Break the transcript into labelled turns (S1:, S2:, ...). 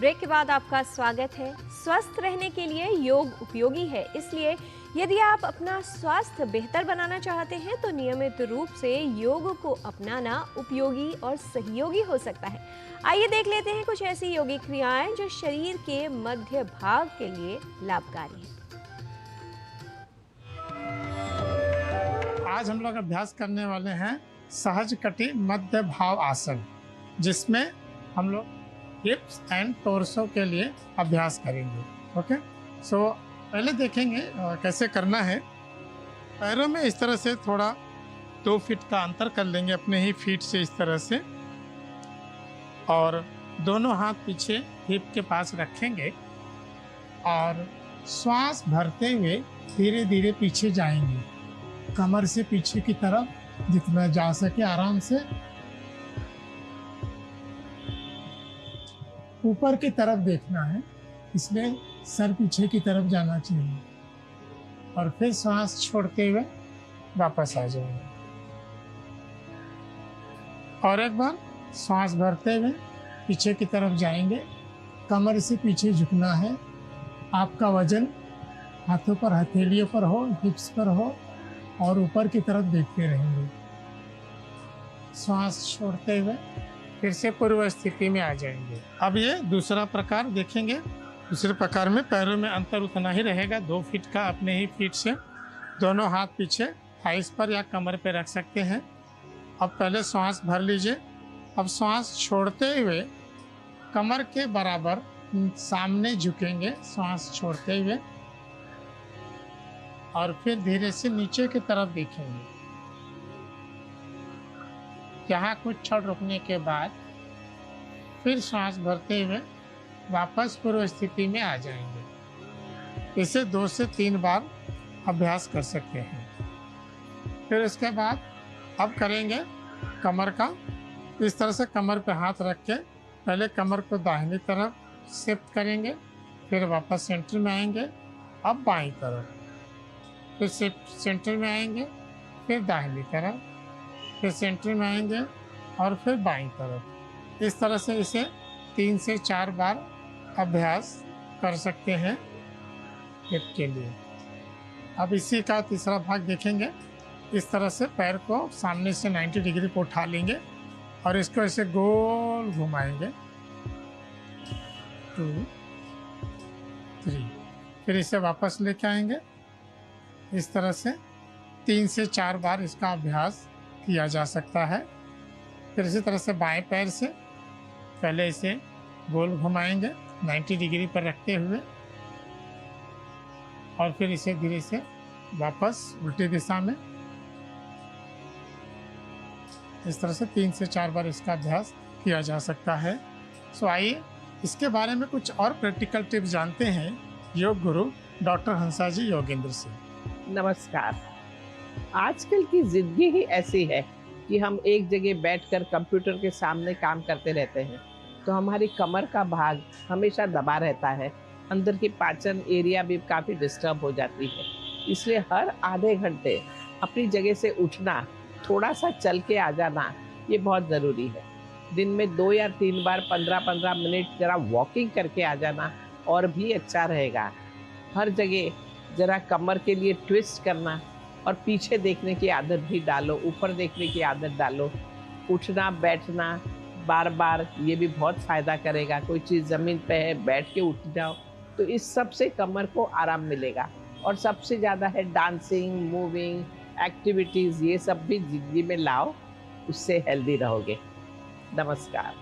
S1: Break के बाद आपका स्वागत है। स्वस्थ रहने के लिए योग उपयोगी है, इसलिए यदि आप अपना स्वास्थ्य बेहतर बनाना चाहते हैं तो नियमित रूप से योग को अपनाना उपयोगी और सहयोगी हो सकता है। आइए देख लेते हैं कुछ ऐसी योगी क्रियाएं जो शरीर के मध्य भाग के लिए लाभकारी हैं।
S2: आज हम लोग अभ्यास करने वाले हैं सहज कटी मध्य भाव आसन, जिसमें हम लोग हिप्स एंड टोर्सो के लिए अभ्यास करेंगे। ओके, सो पहले देखेंगे कैसे करना है। पैरों में इस तरह से थोड़ा 2 फीट का अंतर कर लेंगे अपने ही फीट से, इस तरह से, और दोनों हाथ पीछे हिप के पास रखेंगे और श्वास भरते हुए धीरे धीरे पीछे जाएंगे, कमर से पीछे की तरफ जितना जा सके आराम से। ऊपर की तरफ देखना है, इसलिए सर पीछे की तरफ जाना चाहिए और फिर सांस छोड़ते हुए वापस आ जाएंगे। और एक बार सांस भरते हुए पीछे की तरफ जाएंगे, कमर से पीछे झुकना है। आपका वजन हाथों पर, हथेलियों पर हो, हिप्स पर हो और ऊपर की तरफ देखते रहेंगे। सांस छोड़ते हुए फिर से पूर्व स्थिति में आ जाएंगे। अब ये दूसरा प्रकार देखेंगे। दूसरे प्रकार में पैरों में अंतर उतना ही रहेगा, 2 फीट का अपने ही फीट से। दोनों हाथ पीछे थाइस पर या कमर पर रख सकते हैं। अब पहले सांस भर लीजिए। अब सांस छोड़ते हुए कमर के बराबर सामने झुकेंगे, सांस छोड़ते हुए, और फिर धीरे से नीचे की तरफ देखेंगे। यहाँ कुछ क्षण रुकने के बाद फिर सांस भरते हुए वापस पूर्व स्थिति में आ जाएंगे। इसे 2 से 3 बार अभ्यास कर सकते हैं। फिर इसके बाद अब करेंगे कमर का। इस तरह से कमर पे हाथ रख के पहले कमर को दाहिनी तरफ शिफ्ट करेंगे, फिर वापस सेंटर में आएंगे, अब बाईं तरफ, फिर सेंटर में आएंगे, फिर दाहिनी तरफ, फिर सेंटर में आएंगे और फिर बाईं तरफ। इस तरह से इसे 3 से 4 बार अभ्यास कर सकते हैं हिप के लिए। अब इसी का तीसरा भाग देखेंगे। इस तरह से पैर को सामने से 90 डिग्री पर उठा लेंगे और इसको ऐसे गोल घुमाएंगे। 2, 3, फिर इसे वापस लेके आएंगे। इस तरह से 3 से 4 बार इसका अभ्यास किया जा सकता है। फिर इसी तरह से बाएं पैर से पहले इसे गोल घुमाएंगे 90 डिग्री पर रखते हुए, और फिर इसे धीरे से वापस उल्टी दिशा में। इस तरह से 3 से 4 बार इसका अभ्यास किया जा सकता है। सो आइए इसके बारे में कुछ और प्रैक्टिकल टिप्स जानते हैं योग गुरु डॉक्टर हंसा जी योगेंद्र से।
S3: नमस्कार। आजकल की जिंदगी ही ऐसी है कि हम एक जगह बैठकर कंप्यूटर के सामने काम करते रहते हैं, तो हमारी कमर का भाग हमेशा दबा रहता है। अंदर की पाचन एरिया भी काफ़ी डिस्टर्ब हो जाती है। इसलिए हर आधे घंटे अपनी जगह से उठना, थोड़ा सा चल के आ जाना, ये बहुत ज़रूरी है। दिन में 2 या 3 बार 15-15 मिनट जरा वॉकिंग करके आ जाना और भी अच्छा रहेगा। हर जगह जरा कमर के लिए ट्विस्ट करना और पीछे देखने की आदत भी डालो, ऊपर देखने की आदत डालो। उठना बैठना बार बार, ये भी बहुत फ़ायदा करेगा। कोई चीज़ ज़मीन पे है, बैठ के उठ जाओ, तो इस सब से कमर को आराम मिलेगा। और सबसे ज़्यादा है डांसिंग, मूविंग, एक्टिविटीज़, ये सब भी ज़िंदगी में लाओ, उससे हेल्दी रहोगे। नमस्कार।